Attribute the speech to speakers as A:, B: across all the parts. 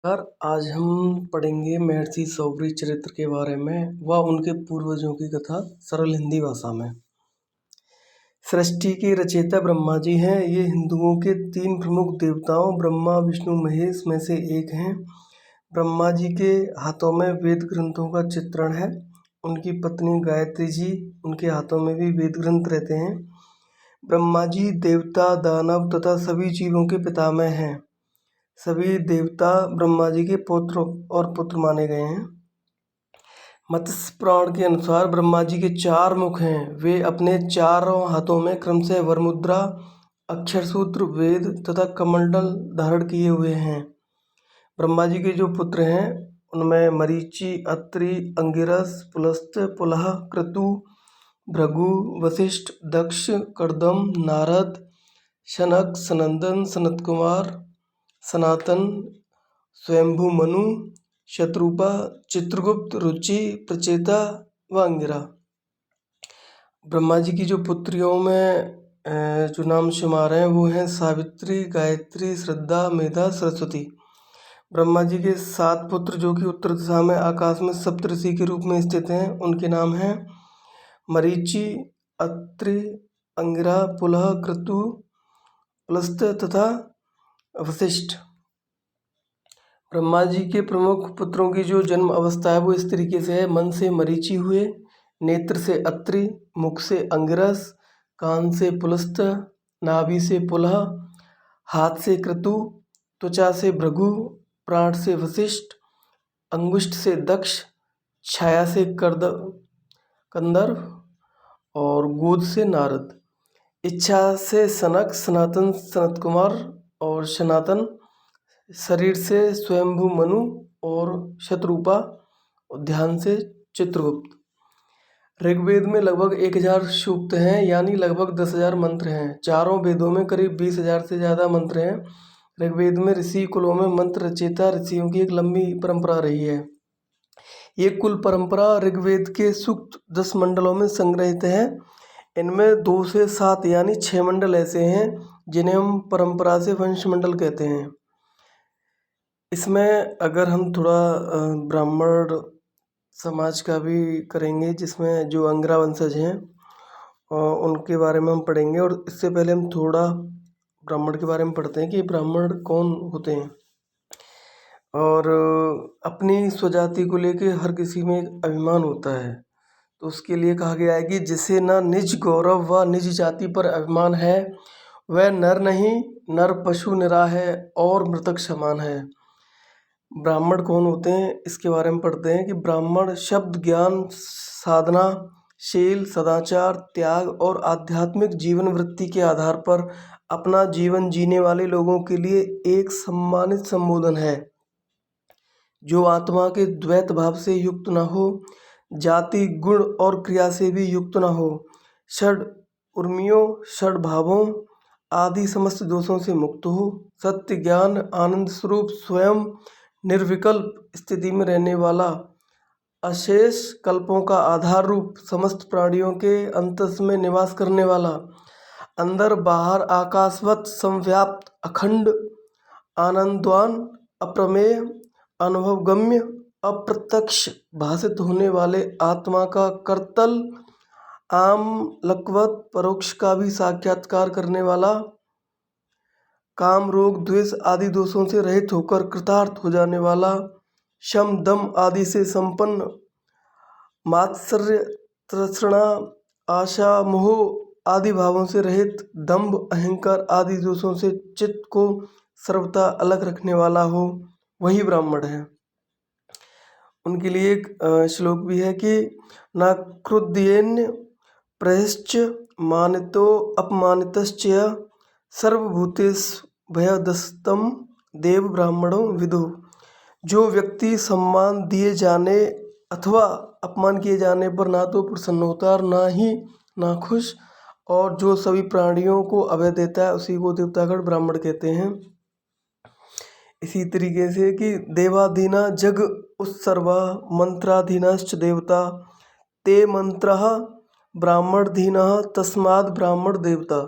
A: यार आज हम पढ़ेंगे महर्षि सौभरी चरित्र के बारे में व उनके पूर्वजों की कथा सरल हिंदी भाषा में। सृष्टि के रचयिता ब्रह्मा जी हैं। ये हिंदुओं के तीन प्रमुख देवताओं ब्रह्मा विष्णु महेश में से एक हैं। ब्रह्मा जी के हाथों में वेद ग्रंथों का चित्रण है। उनकी पत्नी गायत्री जी, उनके हाथों में भी वेद ग्रंथ रहते हैं। ब्रह्मा जी देवता, दानव तथा सभी जीवों के पितामह हैं। सभी देवता ब्रह्मा जी के पुत्र और पुत्र माने गए हैं। मत्स्य पुराण के अनुसार ब्रह्मा जी के चार मुख हैं। वे अपने चारों हाथों में क्रमशः वरमुद्रा, अक्षर सूत्र, वेद तथा कमंडल धारण किए हुए हैं। ब्रह्मा जी के जो पुत्र हैं उनमें मरीचि, अत्रि, अंगिरस, पुलस्त्य, पुलह, क्रतु, भृगु, वशिष्ठ, दक्ष, कर्दम, नारद, शनक, सनंदन, सनत कुमार, सनातन, स्वयंभू मनु, शत्रुपा, चित्रगुप्त, रुचि, प्रचेता व अंगिरा। ब्रह्मा जी की जो पुत्रियों में जो नाम शुमार हैं वो हैं सावित्री, गायत्री, श्रद्धा, मेधा, सरस्वती। ब्रह्मा जी के 7 पुत्र जो कि उत्तर दिशा में आकाश में सप्तऋषि के रूप में स्थित हैं, उनके नाम हैं मरीचि, अत्रि, अंगिरा, पुलह, क्रतु, पुलस्त्य तथा वशिष्ठ। ब्रह्मा जी के प्रमुख पुत्रों की जो जन्म अवस्था है वो इस तरीके से है। मन से मरीचि हुए, नेत्र से अत्रि, मुख से अंगिरस, कान से पुलस्त्य, नाभि से पुलह, हाथ से क्रतु, त्वचा से भृगु, प्राण से वशिष्ठ, अंगुष्ठ से दक्ष, छाया से कंदर्प और गोद से नारद। इच्छा से सनक, सनातन सनत कुमार और सनातन, शरीर से स्वयंभू मनु और शत्रुपा, और ध्यान से चित्रगुप्त। ऋग्वेद में लगभग 1000 सूक्त हैं, यानी लगभग 10,000 मंत्र हैं। चारों वेदों में करीब 20,000 से ज़्यादा मंत्र हैं। ऋग्वेद में ऋषि कुलों में मंत्र रचयिता ऋषियों की एक लंबी परंपरा रही है। ये कुल परंपरा ऋग्वेद के सूक्त 10 मंडलों में संग्रहित है। इनमें 2 से 7 यानी 6 मंडल ऐसे हैं जिन्हें हम परंपरा से वंश मंडल कहते हैं। इसमें अगर हम थोड़ा ब्राह्मण समाज का भी करेंगे, जिसमें जो अंगिरा वंशज हैं उनके बारे में हम पढ़ेंगे। और इससे पहले हम थोड़ा ब्राह्मण के बारे में पढ़ते हैं कि ब्राह्मण कौन होते हैं। और अपनी स्वजाति को लेके हर किसी में एक अभिमान होता है, तो उसके लिए कहा गया है कि जिसे न निज गौरव व निज जाति पर अभिमान है वह नर नहीं, नर पशु निरा है और मृतक समान है। ब्राह्मण कौन होते हैं इसके बारे में पढ़ते हैं कि ब्राह्मण शब्द, ज्ञान, साधना, शील, सदाचार, त्याग और आध्यात्मिक जीवन वृत्ति के आधार पर अपना जीवन जीने वाले लोगों के लिए एक सम्मानित संबोधन है, जो आत्मा के द्वैत भाव से युक्त न हो, जाति, गुण और क्रिया से भी युक्त न हो, षड उर्मियों, षड भावों आदि समस्त दोषों से मुक्त हो, सत्य, ज्ञान, आनंद स्वरूप स्वयं निर्विकल्प स्थिति में रहने वाला, अशेष कल्पों का आधार रूप समस्त प्राणियों के अंतस में निवास करने वाला, अंदर बाहर आकाशवत संव्याप्त, अखंड, आनंदवान, अप्रमेय, अनुभवगम्य, अप्रत्यक्ष भासित होने वाले आत्मा का करतल, आम लकवत परोक्ष का भी साक्षात्कार करने वाला, काम, रोग, द्वेष आदि दोषों से रहित होकर कृतार्थ हो जाने वाला, शम, दम आदि से संपन्न, मात्सर्य, तृष्णा, आशा, मोह आदि भावों से रहित, दंभ, अहंकार आदि दोषों से चित्त को सर्वथा अलग रखने वाला हो, वही ब्राह्मण है। उनके लिए एक श्लोक भी है कि न क्रुद्धयेन प्रहिश्च मानितो अपमानितश्च सर्वभूतेषु भयदस्तम देव ब्राह्मणो विदु। जो व्यक्ति सम्मान दिए जाने अथवा अपमान किए जाने पर ना तो प्रसन्न होता और ना ही नाखुश, और जो सभी प्राणियों को अभय देता है उसी को देवतागण ब्राह्मण कहते हैं। इसी तरीके से कि देवाधीना जग उत्सर्वा मंत्राधीनश्च देवता ते मंत्रः ब्राह्मणधीनः तस्माद् ब्राह्मण देवता।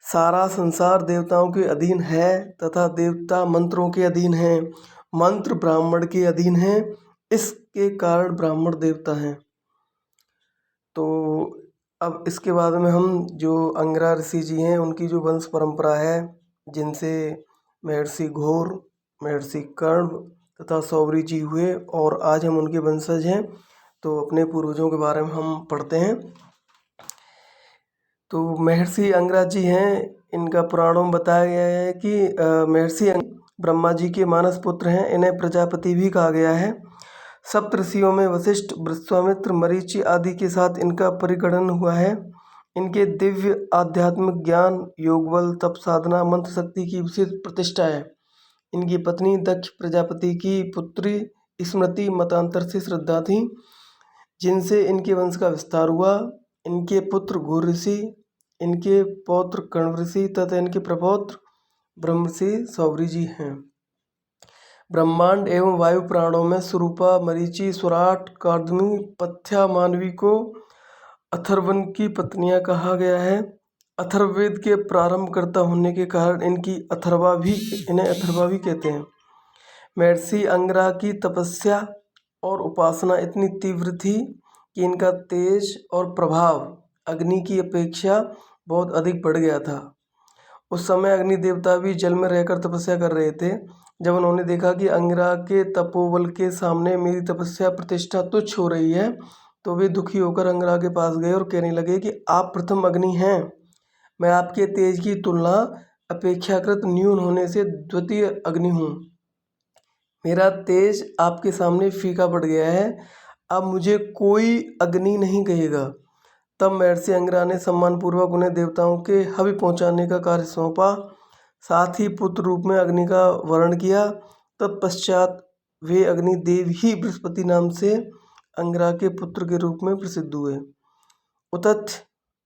A: सारा संसार देवताओं के अधीन है तथा देवता मंत्रों के अधीन हैं, मंत्र ब्राह्मण के अधीन हैं, इसके कारण ब्राह्मण देवता हैं। तो अब इसके बाद में हम जो अंगिरा ऋषि जी हैं उनकी जो वंश परंपरा है, जिनसे महर्षि घोर, महर्षि कर्ण तथा सौरी जी हुए और आज हम उनके वंशज हैं, तो अपने पूर्वजों के बारे में हम पढ़ते हैं। तो महर्षि अंगिरा जी हैं, इनका पुराणों में बताया गया है कि महर्षि ब्रह्मा जी के मानस पुत्र हैं। इन्हें प्रजापति भी कहा गया है। सप्त ऋषियों में वशिष्ठ, विश्वामित्र, मरीचि आदि के साथ इनका परिगणन हुआ है। इनके दिव्य आध्यात्मिक ज्ञान, योग बल, तप साधना, मंत्र शक्ति की विशेष प्रतिष्ठा है। इनकी पत्नी दक्ष प्रजापति की पुत्री स्मृति मतांतर से श्रद्धा थी, जिनसे इनके वंश का विस्तार हुआ। इनके पुत्र घोर ऋषि, इनके पौत्र कण्व ऋषि तथा इनके प्रपौत्र ब्रह्मर्षि सौरी जी हैं। ब्रह्मांड एवं वायु पुराणों में स्वरूपा, मरीचि, स्वराट, कार्दमी, पथ्या, मानवी को अथर्वण की पत्नियां कहा गया है। अथर्ववेद के प्रारंभकर्ता होने के कारण इन्हें अथर्वा भी कहते हैं। महर्षि अंगिरा की तपस्या और उपासना इतनी तीव्र थी कि इनका तेज और प्रभाव अग्नि की अपेक्षा बहुत अधिक बढ़ गया था। उस समय अग्नि देवता भी जल में रहकर तपस्या कर रहे थे। जब उन्होंने देखा कि अंगिरा के तपोबल के सामने मेरी तपस्या प्रतिष्ठा तुच्छ हो रही है, तो वे दुखी होकर अंगिरा के पास गए और कहने लगे कि आप प्रथम अग्नि हैं, मैं आपके तेज की तुलना अपेक्षाकृत न्यून होने से द्वितीय अग्नि हूँ। मेरा तेज आपके सामने फीका पड़ गया है, अब मुझे कोई अग्नि नहीं कहेगा। तब महर्षि अंगिरा ने सम्मानपूर्वक उन्हें देवताओं के हवि पहुँचाने का कार्य सौंपा, साथ ही पुत्र रूप में अग्नि का वर्ण किया। तत्पश्चात वे अग्निदेव ही बृहस्पति नाम से अंगिरा के पुत्र के रूप में प्रसिद्ध हुए। उतथ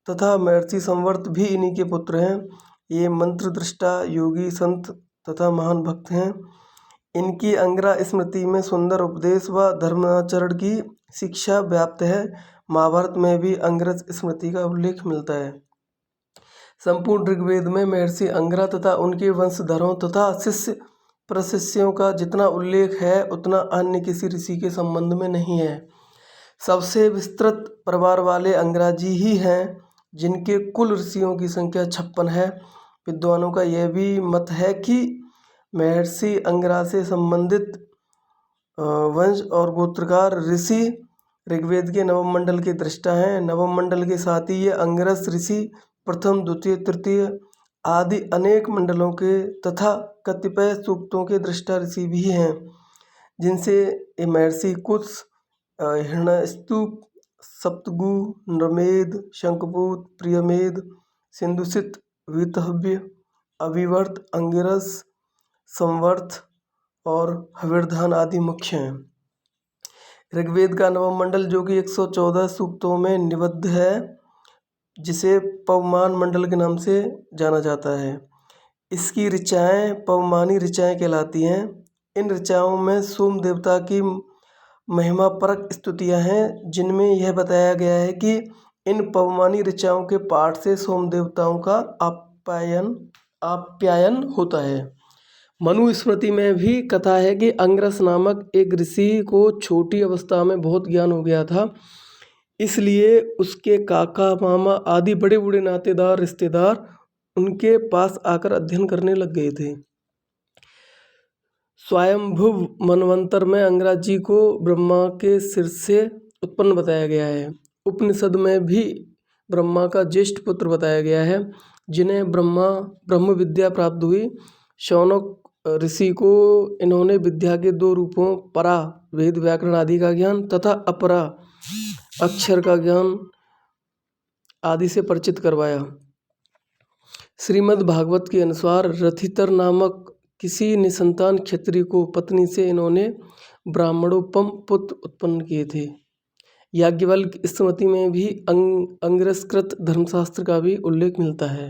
A: तथा महर्षि संवर्त भी इन्हीं के पुत्र हैं। ये मंत्र दृष्टा, योगी, संत तथा महान भक्त हैं। इनकी अंगिरा स्मृति में सुंदर उपदेश व धर्माचरण की शिक्षा व्याप्त है। महाभारत में भी अंगिरस स्मृति का उल्लेख मिलता है। संपूर्ण ऋग्वेद में महर्षि अंगिरा तथा उनके वंशधरों तथा शिष्य प्रशिष्यों का जितना उल्लेख है उतना अन्य किसी ऋषि के संबंध में नहीं है। सबसे विस्तृत परिवार वाले अंगिरा जी ही हैं, जिनके कुल ऋषियों की संख्या 56 है। विद्वानों का यह भी मत है कि महर्षि अंगिरा से संबंधित वंश और गोत्रकार ऋषि ऋग्वेद के नवम मंडल के दृष्टा हैं। नवम मंडल के साथ ही ये अंगिरस ऋषि प्रथम, द्वितीय, तृतीय आदि अनेक मंडलों के तथा कतिपय सूक्तों के दृष्टा ऋषि भी हैं, जिनसे ये महर्षि कुश, हिरण्यस्तुप, सप्तगु, नृमेध, शंखपूत, प्रियमेध, सिंधुसित, वीतहव्य, अविवर्त, अंगिरस, संवर्त और हविर्धान आदि मुख्य हैं। ऋग्वेद का नवम मंडल जो कि 114 सूक्तों में निबद्ध है, जिसे पवमान मंडल के नाम से जाना जाता है। इसकी ऋचाएँ पवमानी ऋचाएँ कहलाती हैं। इन ऋचाओं में सोम देवता की महिमापरक स्तुतियाँ हैं, जिनमें यह बताया गया है कि इन पवमानी ऋचाओं के पाठ से सोम देवताओं का आप्यायन होता है। मनु स्मृति में भी कथा है कि अंगिरस नामक एक ऋषि को छोटी अवस्था में बहुत ज्ञान हो गया था, इसलिए उसके काका, मामा आदि बड़े बूढ़े नातेदार रिश्तेदार उनके पास आकर अध्ययन करने लग गए थे। स्वयंभुव मनवंतर में अंगिरा जी को ब्रह्मा के सिर से उत्पन्न बताया गया है। उपनिषद में भी ब्रह्मा का ज्येष्ठ पुत्र बताया गया है, जिन्हें ब्रह्म विद्या प्राप्त हुई। शौनक ऋषि को इन्होंने विद्या के दो रूपों, परा वेद व्याकरण आदि का ज्ञान तथा अपरा अक्षर का ज्ञान आदि से परिचित करवाया। श्रीमद् भागवत के अनुसार रथितर नामक किसी निसंतान क्षत्रिय को पत्नी से इन्होंने ब्राह्मणोपम पुत्र उत्पन्न किए थे। याज्ञवल्क्य स्मृति में भी अंगिरसकृत धर्मशास्त्र का भी उल्लेख मिलता है।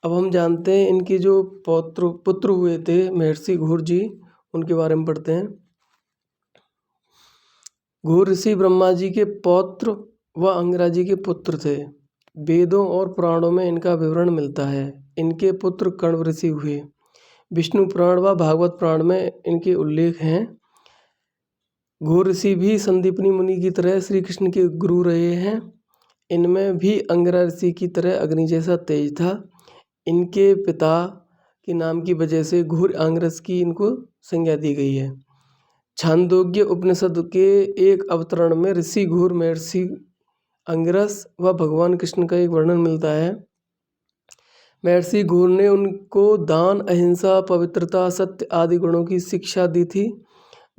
A: अब हम जानते हैं इनके जो पुत्र हुए थे महर्षि घोर जी, उनके बारे में पढ़ते हैं। घोर ऋषि ब्रह्मा जी के पौत्र व अंगिरा जी के पुत्र थे। वेदों और पुराणों में इनका विवरण मिलता है। इनके पुत्र कण्व ऋषि हुए। विष्णु पुराण व भागवत पुराण में इनके उल्लेख हैं। घोर ऋषि भी संदीपनी मुनि की तरह श्री कृष्ण के गुरु रहे हैं। इनमें भी अंगिरा ऋषि की तरह अग्नि जैसा तेज था। इनके पिता के नाम की वजह से घोर अंगिरस की इनको संज्ञा दी गई है। छांदोग्य उपनिषद के एक अवतरण में ऋषि घोर महर्षि अंगिरस व भगवान कृष्ण का एक वर्णन मिलता है। महर्षि घोर ने उनको दान, अहिंसा, पवित्रता, सत्य आदि गुणों की शिक्षा दी थी।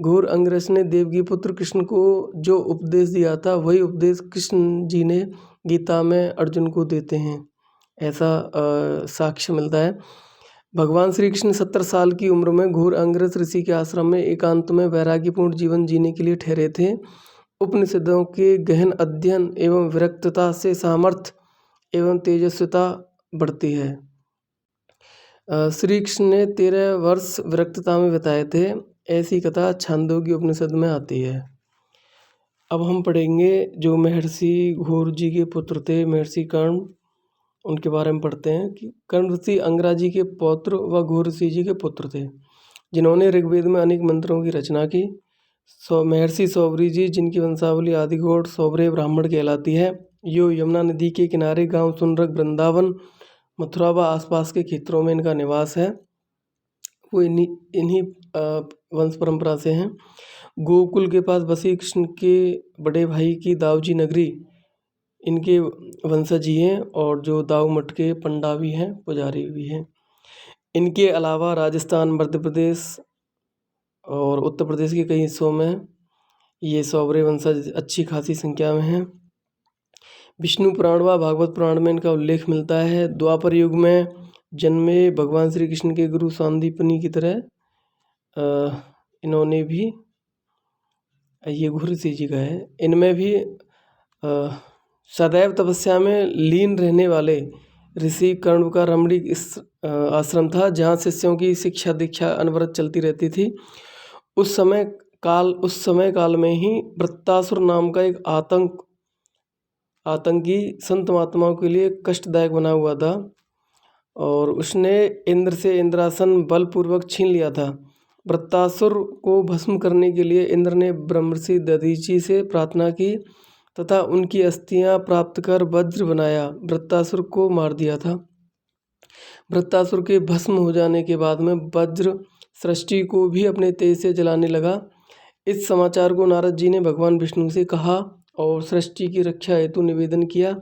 A: घोर अंगिरस ने देवकी पुत्र कृष्ण को जो उपदेश दिया था वही उपदेश कृष्ण जी ने गीता में अर्जुन को देते हैं, ऐसा साक्ष्य मिलता है। भगवान श्री कृष्ण 70 साल की उम्र में घोर अंगिरस ऋषि के आश्रम में एकांत में वैराग्यपूर्ण जीवन जीने के लिए ठहरे थे। उपनिषदों के गहन अध्ययन एवं विरक्तता से सामर्थ्य एवं तेजस्विता बढ़ती है। श्री कृष्ण ने 13 वर्ष विरक्तता में बिताए थे, ऐसी कथा छांदोग्य उपनिषद में आती है। अब हम पढ़ेंगे जो महर्षि घोर जी के पुत्र थे, महर्षि कर्ण, उनके बारे में पढ़ते हैं कि कर्ण ऋषि अंगिरा जी के पौत्र व घोर ऋषि जी के पुत्र थे, जिन्होंने ऋग्वेद में अनेक मंत्रों की रचना की। महर्षि सौभरी जी, जिनकी वंशावली आदिघोड़ सौभरे ब्राह्मण कहलाती है, यो यमुना नदी के किनारे गांव सुनरक, वृंदावन, मथुरा व आसपास के क्षेत्रों में इनका निवास है। वो इन्हीं वंश परंपरा से हैं। गोकुल के पास बसी कृष्ण के बड़े भाई की दाऊजी नगरी इनके वंशज ही हैं, और जो दाऊ मठ के पंडा भी हैं, पुजारी भी हैं। इनके अलावा राजस्थान, मध्य प्रदेश और उत्तर प्रदेश के कई हिस्सों में ये सौभरे वंशज अच्छी खासी संख्या में हैं। विष्णु पुराण व भागवत पुराण में इनका उल्लेख मिलता है। द्वापर युग में जन्मे भगवान श्री कृष्ण के गुरु सांदीपनी की तरह इन्होंने भी, ये घोर ऋषि जी का है, इनमें भी सदैव तपस्या में लीन रहने वाले ऋषि कर्ण का रमणीक आश्रम था, जहाँ शिष्यों की शिक्षा दीक्षा अनवरत चलती रहती थी। उस समय काल में ही वृत्तासुर नाम का एक आतंकी संत महात्माओं के लिए कष्टदायक बना हुआ था, और उसने इंद्र से इंद्रासन बलपूर्वक छीन लिया था। वृत्तासुर को भस्म करने के लिए इंद्र ने ब्रह्मर्षि दधीचि से प्रार्थना की तथा उनकी अस्थियां प्राप्त कर वज्र बनाया वृत्तासुर को मार दिया था। वृत्तासुर के भस्म हो जाने के बाद में वज्र सृष्टि को भी अपने तेज से जलाने लगा। इस समाचार को नारद जी ने भगवान विष्णु से कहा और सृष्टि की रक्षा हेतु निवेदन किया।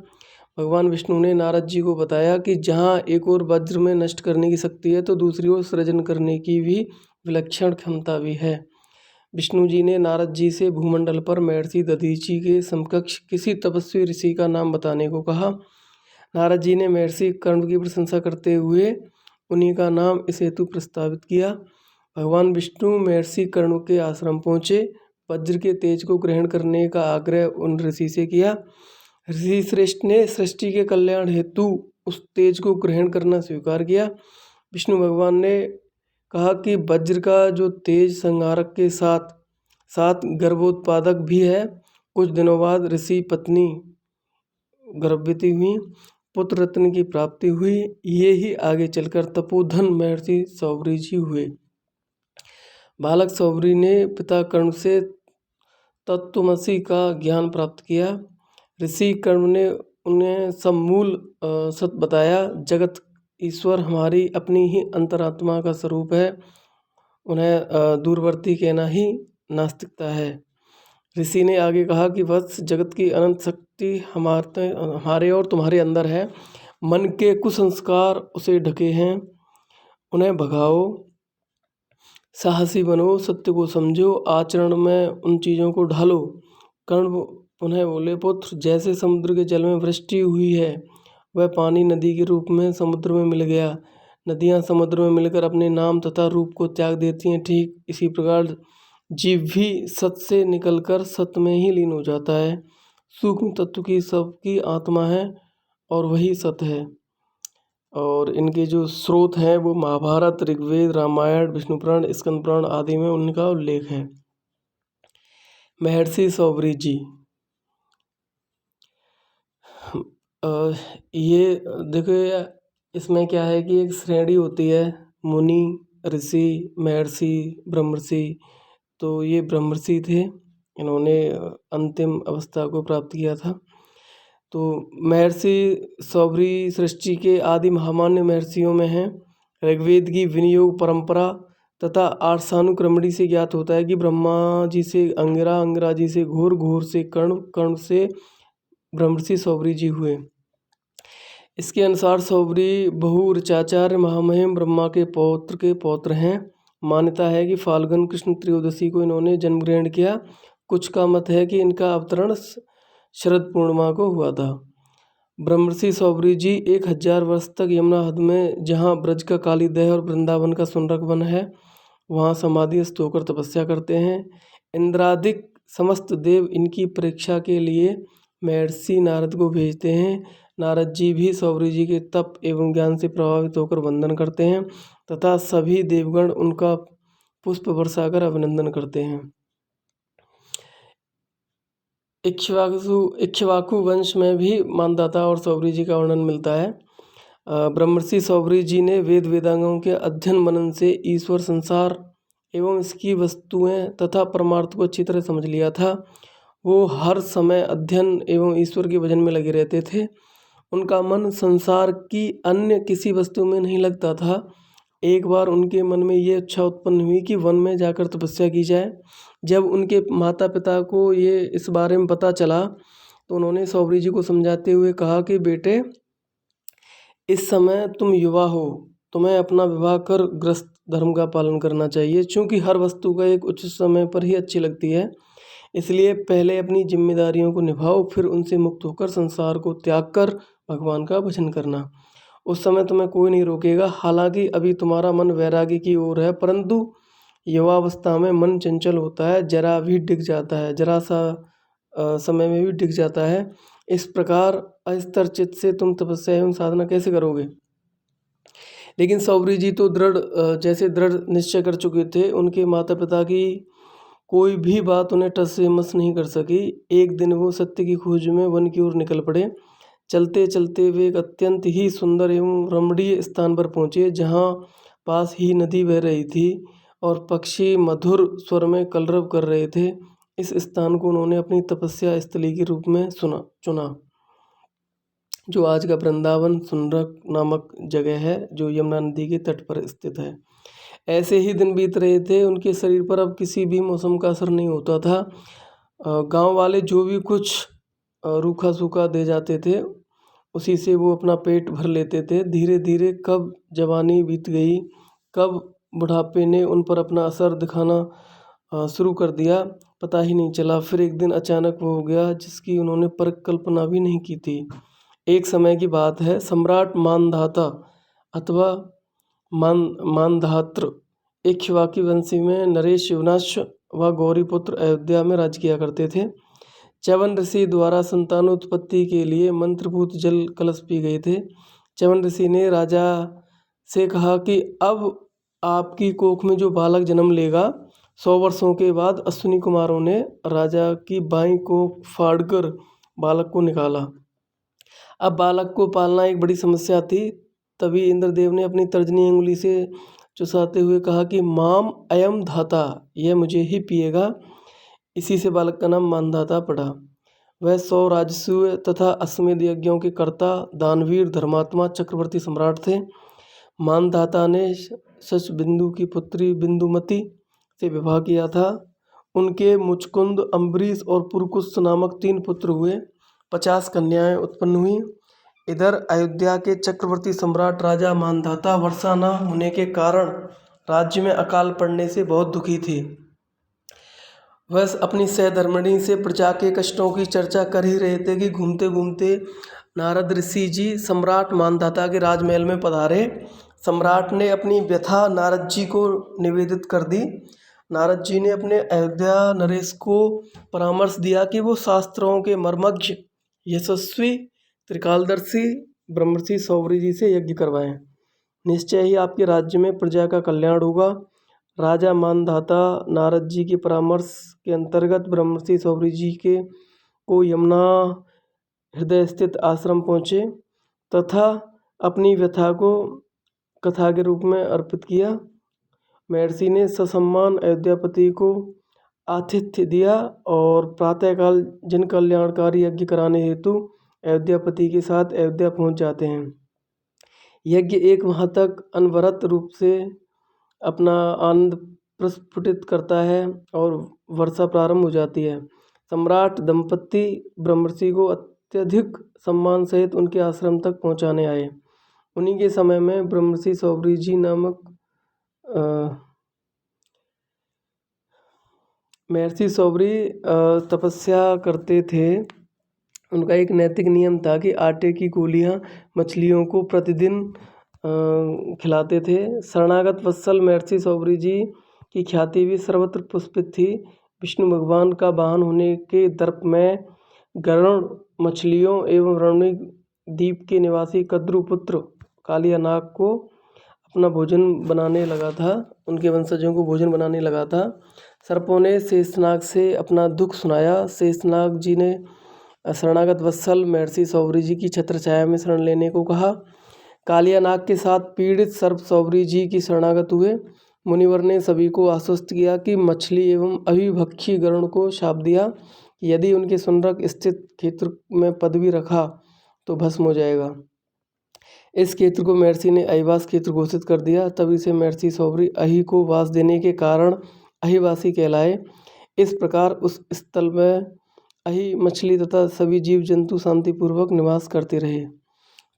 A: भगवान विष्णु ने नारद जी को बताया कि जहाँ एक ओर वज्र में नष्ट करने की शक्ति है तो दूसरी ओर सृजन करने की भी विलक्षण क्षमता भी है। विष्णु जी ने नारद जी से भूमंडल पर महर्षि दधीचि के समकक्ष किसी तपस्वी ऋषि का नाम बताने को कहा। नारद जी ने महर्षि कर्ण की प्रशंसा करते हुए उन्हीं का नाम इस हेतु प्रस्तावित किया। भगवान विष्णु महर्षि कर्ण के आश्रम पहुँचे। वज्र के तेज को ग्रहण करने का आग्रह उन ऋषि से किया। ऋषि श्रेष्ठ ने सृष्टि के कल्याण हेतु उस तेज को ग्रहण करना स्वीकार किया। विष्णु भगवान ने कहा कि वज्र का जो तेज संहारक के साथ साथ गर्भोत्पादक भी है। कुछ दिनों बाद ऋषि पत्नी गर्भवती हुई, पुत्र रत्न की प्राप्ति हुई। ये ही आगे चलकर तपोधन महर्षि सौभरी जी हुए। बालक सौभरी ने पिता कर्ण से तत्त्वमसि का ज्ञान प्राप्त किया। ऋषि कर्ण ने उन्हें समूल सत्य बताया। जगत ईश्वर हमारी अपनी ही अंतरात्मा का स्वरूप है, उन्हें दूरवर्ती कहना ही नास्तिकता है। ऋषि ने आगे कहा कि वत्स, जगत की अनंत शक्ति हमारे और तुम्हारे अंदर है। मन के कुसंस्कार उसे ढके हैं, उन्हें भगाओ, साहसी बनो, सत्य को समझो, आचरण में उन चीज़ों को ढालो। कर्ण उन्हें बोले, पुत्र, जैसे समुद्र के जल में वृष्टि हुई है वह पानी नदी के रूप में समुद्र में मिल गया। नदियाँ समुद्र में मिलकर अपने नाम तथा रूप को त्याग देती हैं, ठीक इसी प्रकार जीव भी सत से निकलकर सत में ही लीन हो जाता है। सूक्ष्म तत्व की सबकी आत्मा है और वही सत है। और इनके जो स्रोत हैं वो महाभारत, ऋग्वेद, रामायण, विष्णु पुराण, स्कंद पुराण आदि में उनका उल्लेख है। महर्षि सौभरी जी, ये देखो, इसमें क्या है कि एक श्रेणी होती है मुनि, ऋषि महर्षि ब्रह्मर्षि, तो ये ब्रह्मर्षि थे, इन्होंने अंतिम अवस्था को प्राप्त किया था। तो महर्षि सौभरी सृष्टि के आदि महामान्य महर्षियों में हैं। ऋग्वेद की विनियोग परंपरा तथा आर्षानुक्रमणी से ज्ञात होता है कि ब्रह्मा जी से अंगिरा, अंगिरा जी से घोर, घोर से कर्ण, कर्ण से ब्रह्मर्षि सौभरी जी हुए। इसके अनुसार सौभरी बहु ऋचाचार्य महामहिम ब्रह्मा के पौत्र हैं। मान्यता है कि फाल्गुन कृष्ण त्रयोदशी को इन्होंने जन्म ग्रहण किया। कुछ का मत है कि इनका अवतरण शरद पूर्णिमा को हुआ था। ब्रह्मर्षि सौभरी जी 1000 वर्ष तक यमुना हद में, जहाँ ब्रज का कालीदह और वृंदावन का सुनरक वन है, वहाँ समाधिस्थ होकर तपस्या करते हैं। इंद्रादिक समस्त देव इनकी परीक्षा के लिए महर्षि नारद को भेजते हैं। नारद जी भी सौभरी जी के तप एवं ज्ञान से प्रभावित होकर वंदन करते हैं तथा सभी देवगण उनका पुष्प बरसाकर अभिनंदन करते हैं। इक्ष्वाकु वंश में भी मानदाता और सौभरी जी का वर्णन मिलता है। ब्रह्मर्षि सौभरी जी ने वेद वेदांगों के अध्ययन मनन से ईश्वर, संसार एवं इसकी वस्तुएं तथा परमार्थ को अच्छी तरह समझ लिया था। वो हर समय अध्ययन एवं ईश्वर के भजन में लगे रहते थे। उनका मन संसार की अन्य किसी वस्तु में नहीं लगता था। एक बार उनके मन में ये इच्छा उत्पन्न हुई कि वन में जाकर तपस्या की जाए। जब उनके माता पिता को ये इस बारे में पता चला तो उन्होंने सौभरी जी को समझाते हुए कहा कि बेटे, इस समय तुम युवा हो, तुम्हें अपना विवाह कर गृहस्थ धर्म का पालन करना चाहिए, क्योंकि हर वस्तु का एक उचित समय पर ही अच्छी लगती है। इसलिए पहले अपनी जिम्मेदारियों को निभाओ, फिर उनसे मुक्त होकर संसार को त्याग कर भगवान का भजन करना। उस समय तुम्हें कोई नहीं रोकेगा। हालांकि अभी तुम्हारा मन वैराग्य की ओर है, परंतु युवावस्था में मन चंचल होता है, जरा भी डिग जाता है, जरा सा समय में भी डिग जाता है। इस प्रकार अस्थिर चित्त से तुम तपस्या एवं साधना कैसे करोगे। लेकिन सौभरी जी तो दृढ़ निश्चय कर चुके थे। उनके माता पिता की कोई भी बात उन्हें टस से मस नहीं कर सकी। एक दिन वो सत्य की खोज में वन की ओर निकल पड़े। चलते चलते वे एक अत्यंत ही सुंदर एवं रमणीय स्थान पर पहुँचे, जहाँ पास ही नदी बह रही थी और पक्षी मधुर स्वर में कलरव कर रहे थे। इस स्थान को उन्होंने अपनी तपस्या स्थली के रूप में चुना, जो आज का वृंदावन सुनरक नामक जगह है, जो यमुना नदी के तट पर स्थित है। ऐसे ही दिन बीत रहे थे। उनके शरीर पर अब किसी भी मौसम का असर नहीं होता था। गांव वाले जो भी कुछ रूखा सूखा दे जाते थे, उसी से वो अपना पेट भर लेते थे। धीरे धीरे कब जवानी बीत गई, कब बुढ़ापे ने उन पर अपना असर दिखाना शुरू कर दिया, पता ही नहीं चला। फिर एक दिन अचानक वो हो गया जिसकी उन्होंने परिकल्पना भी नहीं की थी। एक समय की बात है, सम्राट मानधाता अथवा मानधात्र इक्ष्वाकु वंशी में नरेश, युवनाक्ष व गौरीपुत्र अयोध्या में राज्य किया करते थे। च्यवन ऋषि द्वारा संतानोत्पत्ति के लिए मंत्रभूत जल कलश पी गए थे। च्यवन ऋषि ने राजा से कहा कि अब आपकी कोख में जो बालक जन्म लेगा, 100 वर्षों के बाद अश्विनी कुमारों ने राजा की बाईं कोख फाड़कर बालक को निकाला। अब बालक को पालना एक बड़ी समस्या थी। तभी इंद्रदेव ने अपनी तर्जनी अंगुली से चुसाते हुए कहा कि माम अयम धाता, यह मुझे ही पिएगा। इसी से बालक का नाम मानधाता पड़ा। वह 100 राजसूय तथा अश्वमेध यज्ञों के कर्ता, दानवीर, धर्मात्मा, चक्रवर्ती सम्राट थे। मानधाता ने शचबिंदु की पुत्री बिंदुमती से विवाह किया था। उनके मुचकुंद, अम्बरीश और पुरकुश नामक 3 पुत्र हुए। 50 कन्याएं उत्पन्न हुई। इधर अयोध्या के चक्रवर्ती सम्राट राजा मानधाता वर्षा न होने के कारण राज्य में अकाल पड़ने से बहुत दुखी थे। वह अपनी सहधर्मिणी से प्रजा के कष्टों की चर्चा कर ही रहे थे कि घूमते घूमते नारद ऋषि जी सम्राट मानधाता के राजमहल में पधारे। सम्राट ने अपनी व्यथा नारद जी को निवेदित कर दी। नारद जी ने अपने अयोध्या नरेश को परामर्श दिया कि वो शास्त्रों के मर्मज्ञ, यशस्वी, त्रिकालदर्शी ब्रह्मर्षि सौभरी जी से यज्ञ करवाएं। निश्चय ही आपके राज्य में प्रजा का कल्याण होगा। राजा मानधाता नारद जी के परामर्श के अंतर्गत ब्रह्मर्षि सौभरी जी के को यमुना हृदय स्थित आश्रम पहुँचे तथा अपनी व्यथा को कथा के रूप में अर्पित किया। महर्षि ने ससम्मान अयोध्यापति को आतिथ्य दिया और प्रातःकाल जन कल्याणकारी यज्ञ कराने हेतु अयोध्यापति के साथ अयोध्या पहुंच जाते हैं। यज्ञ 1 माह तक अनवरत रूप से अपना आनंद प्रस्फुटित करता है और वर्षा प्रारंभ हो जाती है। सम्राट दंपति ब्रह्मर्षि को अत्यधिक सम्मान सहित उनके आश्रम तक पहुंचाने आए। उन्हीं के समय में ब्रह्मर्षि सौबरी जी नामक महर्षि सौबरी तपस्या करते थे। उनका एक नैतिक नियम था कि आटे की गोलियां मछलियों को प्रतिदिन खिलाते थे। शरणागत वत्सल महर्षि सौबरी जी की ख्याति भी सर्वत्र पुष्पित थी। विष्णु भगवान का वाहन होने के दर्प में गरुड़ मछलियों एवं रमणीक द्वीप के निवासी कद्रुपुत्र कालिया नाग को अपना भोजन बनाने लगा था, उनके वंशजों को भोजन बनाने लगा था। सर्पों ने शेषनाग से अपना दुख सुनाया। शेषनाग जी ने शरणागत वत्सल महर्षि सौबरी जी की छत्र छाया में शरण लेने को कहा। कालिया नाग के साथ पीड़ित सर्प सौबरी जी की शरणागत हुए। मुनिवर ने सभी को आश्वस्त किया कि मछली एवं अभिभक्षी गरुड़ को शाप दिया कि यदि उनके सुनरक स्थित क्षेत्र में पद भी रखा तो भस्म हो जाएगा। इस क्षेत्र को महर्षि ने अहिवास क्षेत्र घोषित कर दिया। तभी से महर्षि सौबरी अहि को वास देने के कारण अहिवासी कहलाए। इस प्रकार उस स्थल में अहि मछली तथा सभी जीव जंतु शांतिपूर्वक निवास करते रहे।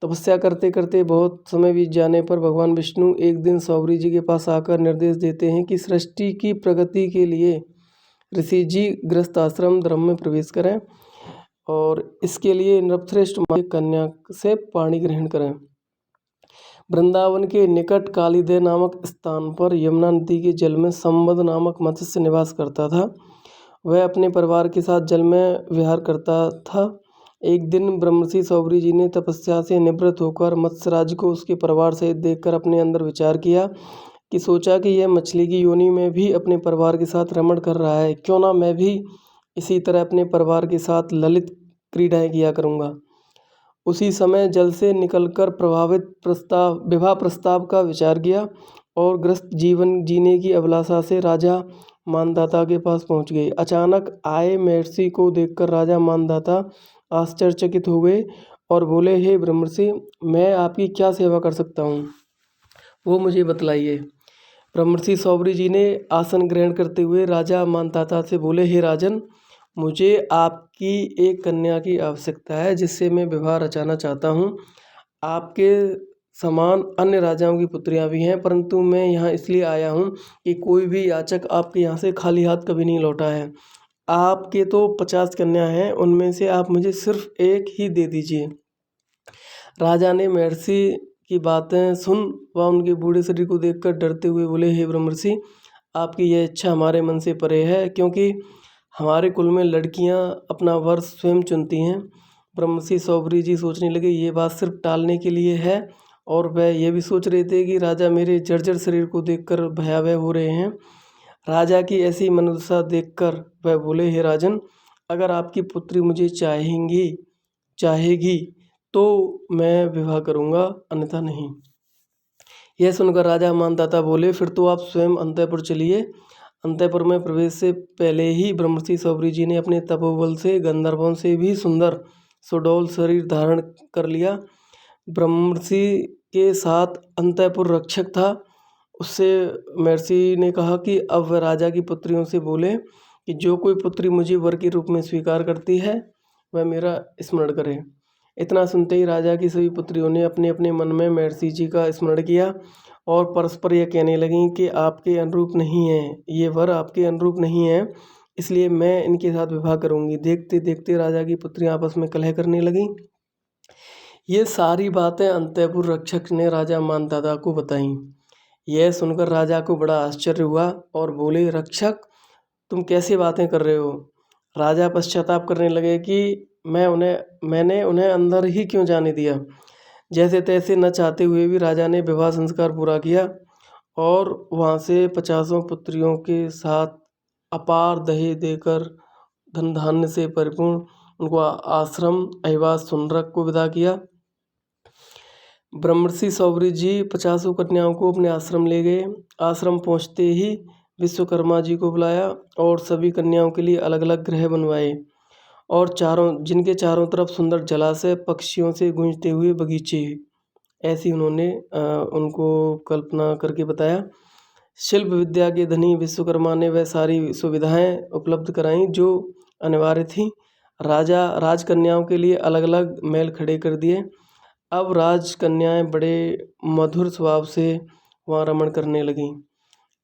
A: तपस्या करते करते बहुत समय बीत जाने पर भगवान विष्णु एक दिन सौबरी जी के पास आकर निर्देश देते हैं कि सृष्टि की प्रगति के लिए ऋषि जी गृहस्थ आश्रम धर्म में प्रवेश करें और इसके लिए नृपश्रेष्ठ कन्या से पाणी ग्रहण करें। वृंदावन के निकट कालीदह नामक स्थान पर यमुना नदी के जल में संबद नामक मत्स्य निवास करता था। वह अपने परिवार के साथ जल में विहार करता था। एक दिन ब्रह्मर्षि सौबरी जी ने तपस्या से निवृत्त होकर मत्स्यराज को उसके परिवार सहित देखकर अपने अंदर विचार किया कि सोचा कि यह मछली की योनि में भी अपने परिवार के साथ रमण कर रहा है, क्यों ना मैं भी इसी तरह अपने परिवार के साथ ललित क्रीडाएं किया करूँगा। उसी समय जल से निकलकर विवाह प्रस्ताव का विचार किया और गृहस्थ जीवन जीने की अभिलाषा से राजा मानधाता के पास पहुंच गई। अचानक आए महर्षि को देखकर राजा मानधाता आश्चर्यचकित हो गए और बोले, हे ब्रह्मर्षि, मैं आपकी क्या सेवा कर सकता हूँ, वो मुझे बतलाइए। ब्रह्मर्षि सौबरी जी ने आसन ग्रहण करते हुए राजा मानधाता से बोले, हे राजन, मुझे आपकी एक कन्या की आवश्यकता है जिससे मैं विवाह रचाना चाहता हूँ। आपके समान अन्य राजाओं की पुत्रियाँ भी हैं, परंतु मैं यहाँ इसलिए आया हूँ कि कोई भी याचक आपके यहाँ से खाली हाथ कभी नहीं लौटा है। आपके तो 50 कन्या हैं, उनमें से आप मुझे सिर्फ एक ही दे दीजिए। राजा ने महर्षि की बातें सुन व उनके बूढ़े शरीर को देखकर डरते हुए बोले, हे ब्रह्मर्षि, आपकी यह इच्छा हमारे मन से परे है, क्योंकि हमारे कुल में लड़कियां अपना वर स्वयं चुनती हैं। ब्रह्मर्षि सौबरी जी सोचने लगे, ये बात सिर्फ टालने के लिए है और वह ये भी सोच रहे थे कि राजा मेरे जर्जर शरीर को देखकर भयावह हो रहे हैं। राजा की ऐसी मनोदशा देखकर वह बोले, हे राजन, अगर आपकी पुत्री मुझे चाहेगी तो मैं विवाह करूँगा, अन्यथा नहीं। यह सुनकर राजा मानधाता बोले, फिर तो आप स्वयं अंतःपुर चलिए। अंतःपुर में प्रवेश से पहले ही ब्रह्मर्षि सौबरी जी ने अपने तपोबल से गंधर्वों से भी सुंदर सुडौल शरीर धारण कर लिया। ब्रह्मर्षि के साथ अंतःपुर रक्षक था। उससे महर्षि ने कहा कि अब वह राजा की पुत्रियों से बोले कि जो कोई पुत्री मुझे वर के रूप में स्वीकार करती है वह मेरा स्मरण करे। इतना सुनते ही राजा की सभी पुत्रियों ने अपने अपने मन में महर्षि जी का स्मरण किया और परस्पर यह कहने लगीं कि आपके अनुरूप नहीं है, ये वर आपके अनुरूप नहीं है, इसलिए मैं इनके साथ विवाह करूंगी। देखते देखते राजा की पुत्रियां आपस में कलह करने लगीं। ये सारी बातें अंतःपुर रक्षक ने राजा मानधाता को बताईं। यह सुनकर राजा को बड़ा आश्चर्य हुआ और बोले, रक्षक, तुम कैसी बातें कर रहे हो। राजा पश्चाताप करने लगे कि मैंने उन्हें अंदर ही क्यों जाने दिया। जैसे तैसे न चाहते हुए भी राजा ने विवाह संस्कार पूरा किया और वहाँ से 50 पुत्रियों के साथ अपार दहेज देकर धन धान्य से परिपूर्ण उनको आश्रम अहिवास सुनरक को विदा किया। ब्रह्मर्षि सौरी जी 50 कन्याओं को अपने आश्रम ले गए। आश्रम पहुंचते ही विश्वकर्मा जी को बुलाया और सभी कन्याओं के लिए अलग अलग गृह बनवाए और जिनके चारों तरफ सुंदर जलाशय, पक्षियों से गूंजते हुए बगीचे, ऐसी उन्होंने उनको कल्पना करके बताया। शिल्प विद्या के धनी विश्वकर्मा ने वह सारी सुविधाएं उपलब्ध कराईं जो अनिवार्य थीं। राजकन्याओं के लिए अलग अलग महल खड़े कर दिए। अब राजकन्याएं बड़े मधुर स्वभाव से वहाँ रमण करने लगीं।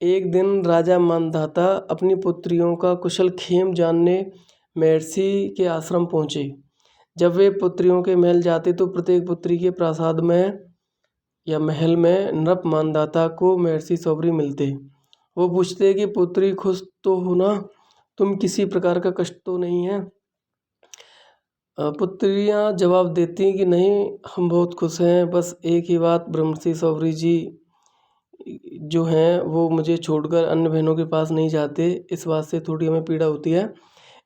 A: एक दिन राजा मानधाता अपनी पुत्रियों का कुशल क्षेम जानने महर्षि के आश्रम पहुँचे। जब वे पुत्रियों के महल जाते तो प्रत्येक पुत्री के प्रासाद में या महल में नृप मानधाता को महर्षि सौरी मिलते। वो पूछते कि पुत्री खुश तो हो ना, तुम किसी प्रकार का कष्ट तो नहीं है। पुत्रियां जवाब देती कि नहीं, हम बहुत खुश हैं, बस एक ही बात, ब्रह्मर्षि सौरी जी जो हैं वो मुझे छोड़कर अन्य बहनों के पास नहीं जाते, इस बात से थोड़ी हमें पीड़ा होती है।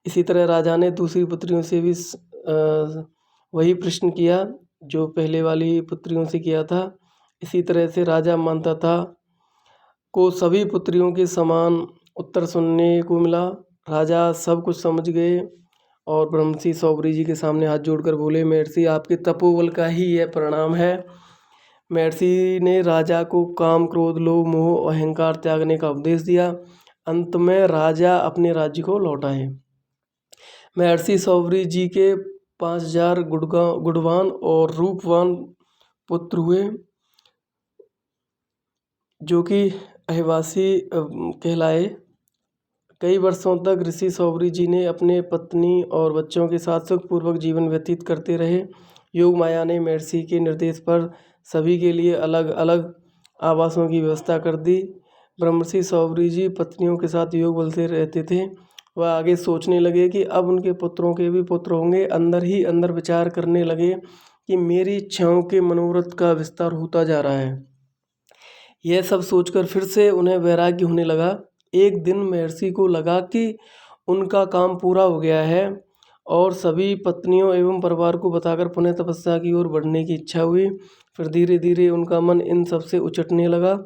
A: इसी तरह राजा ने दूसरी पुत्रियों से भी वही प्रश्न किया जो पहले वाली पुत्रियों से किया था। इसी तरह से राजा मानधाता को सभी पुत्रियों के समान उत्तर सुनने को मिला। राजा सब कुछ समझ गए और ब्रह्मर्षि सौरी जी के सामने हाथ जोड़कर बोले, महर्षि आपके तपोबल का ही यह परिणाम है। महर्षि ने राजा को काम, क्रोध, लोभ, मोह, अहंकार त्यागने का उपदेश दिया। अंत में राजा अपने राज्य को लौटाए। महर्षि सौरी जी के 5000 गुणवान और रूपवान पुत्र हुए जो कि अहिवासी कहलाए। कई वर्षों तक ऋषि सौरी जी ने अपने पत्नी और बच्चों के साथ सुखपूर्वक जीवन व्यतीत करते रहे। योग माया ने महर्षि के निर्देश पर सभी के लिए अलग अलग आवासों की व्यवस्था कर दी। ब्रह्मर्षि सौरी जी पत्नियों के साथ योग बल से रहते थे। वह आगे सोचने लगे कि अब उनके पुत्रों के भी पुत्र होंगे। अंदर ही अंदर विचार करने लगे कि मेरी इच्छाओं के मनोरथ का विस्तार होता जा रहा है। यह सब सोचकर फिर से उन्हें वैराग्य होने लगा। एक दिन महर्षि को लगा कि उनका काम पूरा हो गया है और सभी पत्नियों एवं परिवार को बताकर पुनः तपस्या की ओर बढ़ने की इच्छा हुई। फिर धीरे धीरे उनका मन इन सब से उचटने लगा।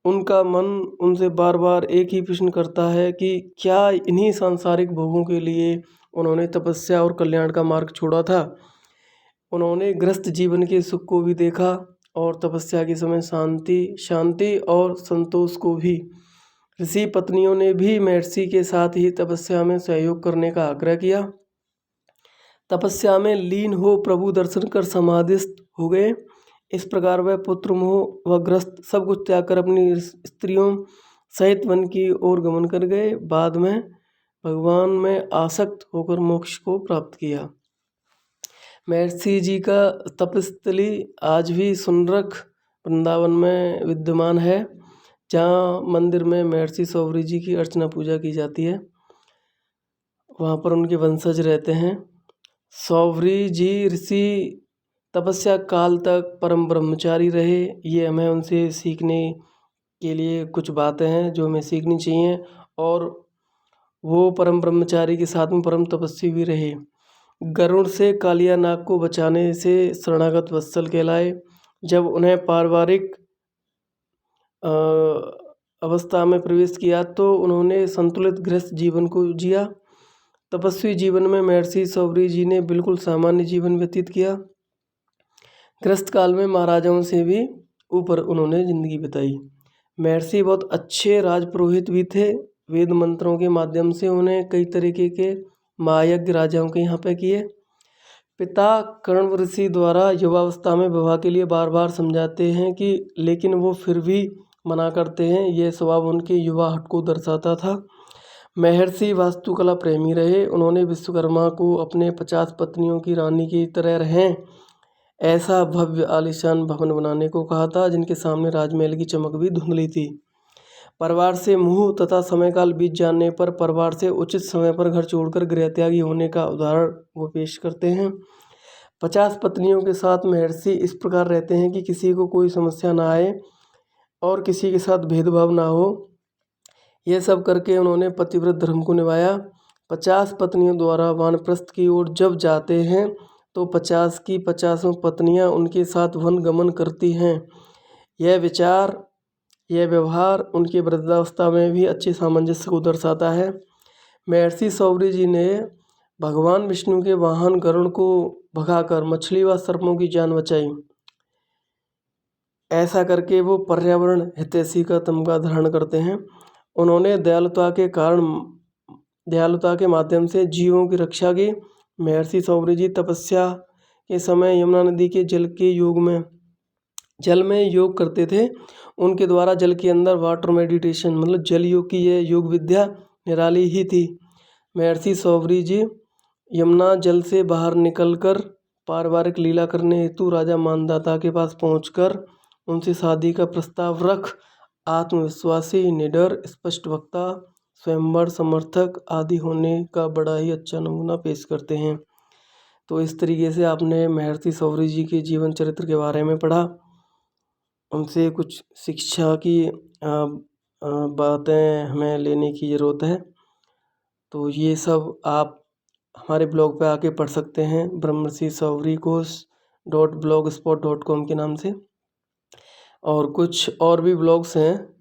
A: उनका मन उनसे बार बार एक ही प्रश्न करता है कि क्या इन्हीं सांसारिक भोगों के लिए उन्होंने तपस्या और कल्याण का मार्ग छोड़ा था। उन्होंने गृहस्थ जीवन के सुख को भी देखा और तपस्या के समय शांति और संतोष को भी। ऋषि पत्नियों ने भी महर्षि के साथ ही तपस्या में सहयोग करने का आग्रह किया। तपस्या में लीन हो प्रभु दर्शन कर समाधिस्थ हो गए। इस प्रकार वह पुत्र मोह व ग्रस्त सब कुछ त्याग कर अपनी स्त्रियों सहित वन की ओर गमन कर गए। बाद में भगवान में आसक्त होकर मोक्ष को प्राप्त किया। महर्षि जी का तपस्थली आज भी सुनरख वृंदावन में विद्यमान है, जहाँ मंदिर में महर्षि सौरी जी की अर्चना पूजा की जाती है। वहाँ पर उनके वंशज रहते हैं। सौरी जी ऋषि तपस्या काल तक परम ब्रह्मचारी रहे। ये हमें उनसे सीखने के लिए कुछ बातें हैं जो हमें सीखनी चाहिए। और वो परम ब्रह्मचारी के साथ में परम तपस्वी भी रहे। गरुड़ से कालिया नाग को बचाने से शरणागत वत्सल कहलाए। जब उन्हें पारिवारिक अवस्था में प्रवेश किया तो उन्होंने संतुलित गृहस्थ जीवन को जिया। तपस्वी जीवन में महर्षि सौरी जी ने बिल्कुल सामान्य जीवन व्यतीत किया। गृहस्थ काल में महाराजाओं से भी ऊपर उन्होंने जिंदगी बिताई। महर्षि बहुत अच्छे राजपुरोहित भी थे। वेद मंत्रों के माध्यम से उन्हें कई तरीके के महायज्ञ राजाओं के यहाँ पे किए। पिता कण्व ऋषि द्वारा युवावस्था में विवाह के लिए बार बार समझाते हैं कि लेकिन वो फिर भी मना करते हैं। यह स्वभाव उनके युवा हट को दर्शाता था। महर्षि वास्तुकला प्रेमी रहे। उन्होंने विश्वकर्मा को अपने 50 पत्नियों की रानी की तरह रहें ऐसा भव्य आलीशान भवन बनाने को कहा था, जिनके सामने राजमहल की चमक भी धुंधली थी। परिवार से मोह तथा समयकाल बीत जाने पर परिवार से उचित समय पर घर छोड़कर गृहत्यागी होने का उदाहरण वो पेश करते हैं। 50 पत्नियों के साथ महर्षि इस प्रकार रहते हैं कि किसी को कोई समस्या ना आए और किसी के साथ भेदभाव ना हो। यह सब करके उन्होंने पतिव्रत धर्म को निभाया। 50 पत्नियों द्वारा वानप्रस्थ की ओर जब जाते हैं तो 50 की 50 पत्नियां उनके साथ वन गमन करती हैं। यह विचार, यह व्यवहार उनकी वृद्धावस्था में भी अच्छे सामंजस्य को दर्शाता है। महर्षि सौरी जी ने भगवान विष्णु के वाहन गरुड़ को भगाकर मछली व सर्पों की जान बचाई। ऐसा करके वो पर्यावरण हितैषी का तमगा धारण करते हैं। उन्होंने दयालुता के माध्यम से जीवों की रक्षा की। महर्षि सौरी जी तपस्या के समय यमुना नदी के जल में योग करते थे। उनके द्वारा जल के अंदर वाटर मेडिटेशन मतलब जल योग की यह योग विद्या निराली ही थी। महर्षि सौरी जी यमुना जल से बाहर निकलकर पारिवारिक लीला करने हेतु राजा मानधाता के पास पहुंचकर उनसे शादी का प्रस्ताव रख आत्मविश्वासी, निडर, स्पष्ट वक्ता, स्वयंवर समर्थक आदि होने का बड़ा ही अच्छा नमूना पेश करते हैं। तो इस तरीके से आपने महर्षि सौरी जी के जीवन चरित्र के बारे में पढ़ा। उनसे कुछ शिक्षा की बातें हमें लेने की ज़रूरत है। तो ये सब आप हमारे ब्लॉग पे आके पढ़ सकते हैं, ब्रह्मर्षि सौरी कोश.blogspot.com के नाम से। और कुछ और भी ब्लॉग्स हैं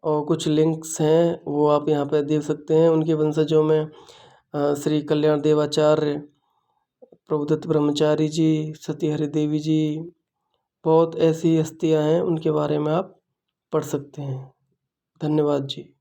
A: और कुछ लिंक्स हैं, वो आप यहाँ पे देख सकते हैं। उनके वंशजों में श्री कल्याण देवाचार्य, प्रभुदत्त ब्रह्मचारी जी, सती हरि देवी जी, बहुत ऐसी हस्तियाँ हैं, उनके बारे में आप पढ़ सकते हैं। धन्यवाद जी।